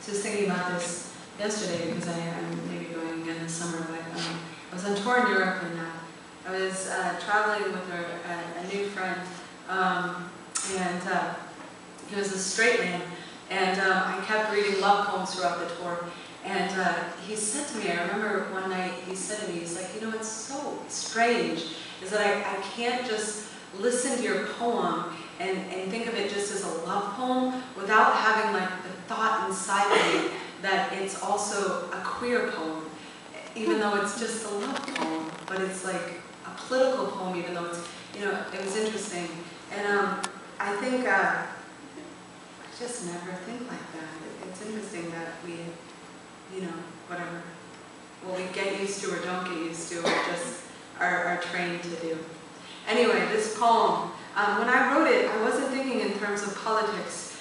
just thinking about this yesterday because I'm maybe going again this summer, but I was on tour in Europe and I was traveling with a new friend, and he was a straight man, and I kept reading love poems throughout the tour. And he said to me, I remember one night he said to me, he's like, you know, it's so strange, is that I can't just listen to your poem and think of it just as a love poem without having like the thought inside of me that it's also a queer poem, even though it's just a love poem, but it's like a political poem, even though it's, you know, it was interesting. And I think, I just never think like that. It's interesting that we, you know, whatever, what we get used to or don't get used to, or just are trained to do. Anyway, this poem, when I wrote it, I wasn't thinking in terms of politics,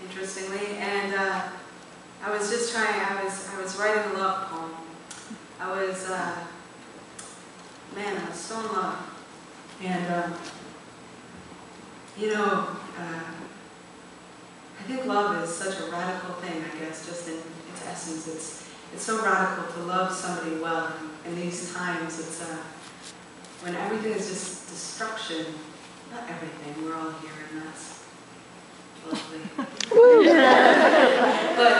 interestingly, and I was just trying, I was writing a love poem. I was, man, I was so in love. And, you know, I think love is such a radical thing, I guess, just in its essence. It's so radical to love somebody well. In these times, it's when everything is just destruction. Not everything, we're all here, and that's lovely. But,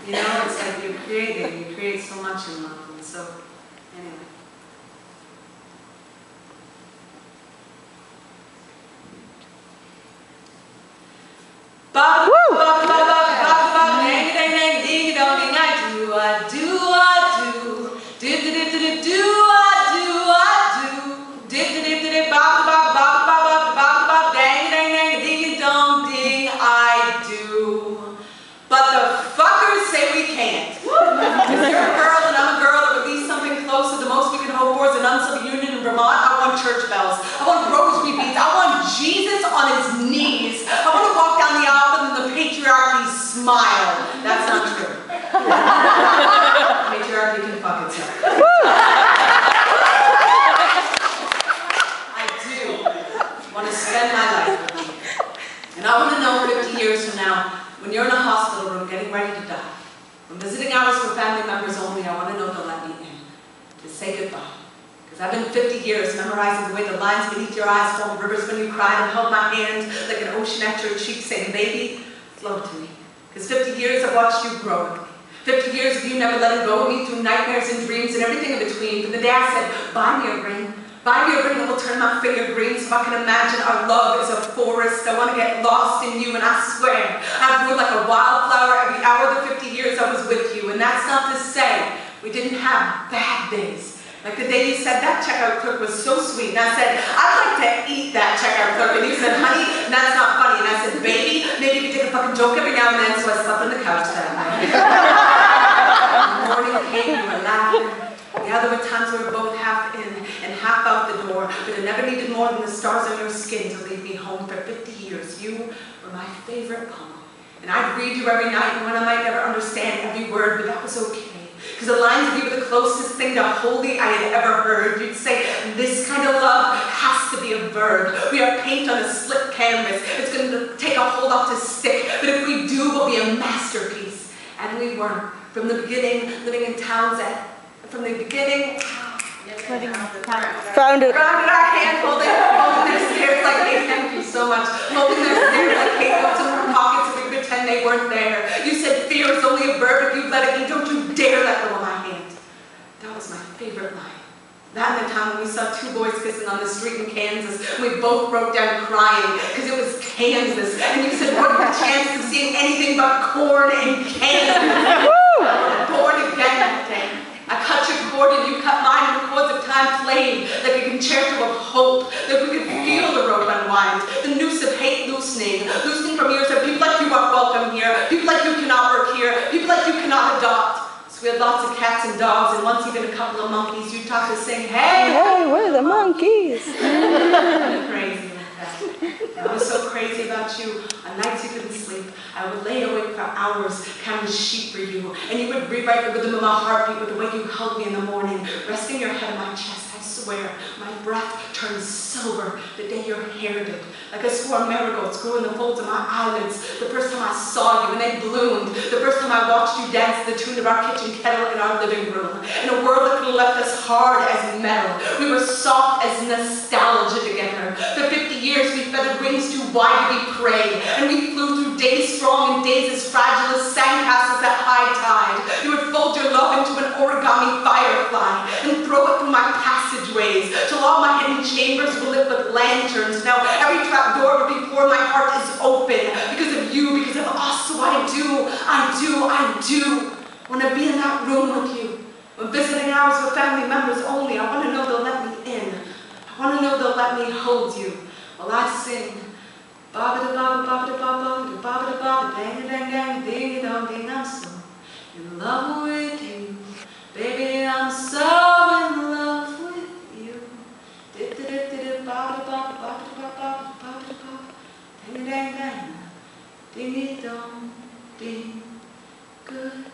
you know, it's like you create so much in love, and so, anyway. Church bells. I want rosary beads. I want Jesus on his knees. I want to walk down the aisle and the patriarchy smile. That's not true. Patriarchy can fuck itself. I do want to spend my life with you. And I want to know 50 years from now, when you're in a hospital room getting ready to die, when visiting hours for family members only, I want to know they'll let me in to say goodbye. I've been 50 years memorizing the way the lines beneath your eyes formed rivers when you cried, and held my hand like an ocean at your cheek, saying, baby, flow to me. Because 50 years I've watched you grow with me. 50 years of you never letting go of me through nightmares and dreams and everything in between. From the day I said, buy me a ring. Buy me a ring that will turn my finger green so I can imagine our love is a forest. I want to get lost in you, and I swear, I grew like a wildflower every hour of the 50 years I was with you. And that's not to say we didn't have bad days. Like the day you said that checkout clerk was so sweet, and I said, I'd like to eat that checkout clerk, and you said, honey, that's not funny, and I said, baby, maybe you could take a fucking joke every now and then, so I slept on the couch that night. The morning came, you were laughing. Yeah, there were times we were both half in and half out the door, but it never needed more than the stars on your skin to leave me home for 50 years. You were my favorite poem, and I'd read you every night, and when I might never understand every word, but that was okay. Because the lines of you were the closest thing to holy I had ever heard. You'd say, this kind of love has to be a verb. We are paint on a slick canvas. It's going to take a hold off to stick. But if we do, we'll be a masterpiece. And we were, from the beginning, living in towns that, from the beginning, Found it. Grounded our hand, holding their stairs like they thank you so much. Holding their stairs like they looked in their pockets and we pretend they weren't there. You said fear is only a verb if you let it be. Don't you dare let go of my hand. That was my favorite line. That and the time when we saw two boys kissing on the street in Kansas, and we both broke down crying because it was Kansas. And you said, what are the chances of seeing anything but corn and Kansas? Born again that day. I cut your cord and you cut mine, and the cords of time played like a concerto of hope, that we could feel the rope unwind, the noose of hate loosening from years of people like you are welcome here, people like you cannot work here, people like you cannot adopt. So we had lots of cats and dogs, and once even a couple of monkeys. You taught us saying, hey! Hey, where are the monkeys? Crazy. I was so crazy about you. On nights you couldn't sleep, I would lay awake for hours counting sheep for you, and you would rewrite the rhythm of my heartbeat with the way you held me in the morning, resting your head on my chest. I swear. My breath turned silver the day your hair did. Like I swore marigolds grew in the folds of my eyelids the first time I saw you, and they bloomed the first time I watched you dance to the tune of our kitchen kettle in our living room. In a world that could have left us hard as metal, we were soft as nostalgia together. For 50 years we feathered wings too wide to be prey, and we flew through days strong and days as fragile as sandcastles at high tide. You would fold your love into an origami firefly and throw it through my passageways till all my hidden chambers were lit with lanterns. Now every trap door before my heart is open because of you, because of us. So I do want to be in that room with you. When visiting hours with family members only, I want to know they'll let me in. I want to know they'll let me hold you while I sing. Ba-ba-da-ba-ba-ba-da-ba-ba-da-ba-ba-da-ba, dang-a-dang-dang, ding-a-dong-ding, I'm so in love with you. Baby, I'm so in love with you. Dip-dip-dip-dip-ba-da-ba-ba-ba-da-ba-ba-da-ba-da-ba, dang-a-dang-dang, ding-a-dong-ding, good.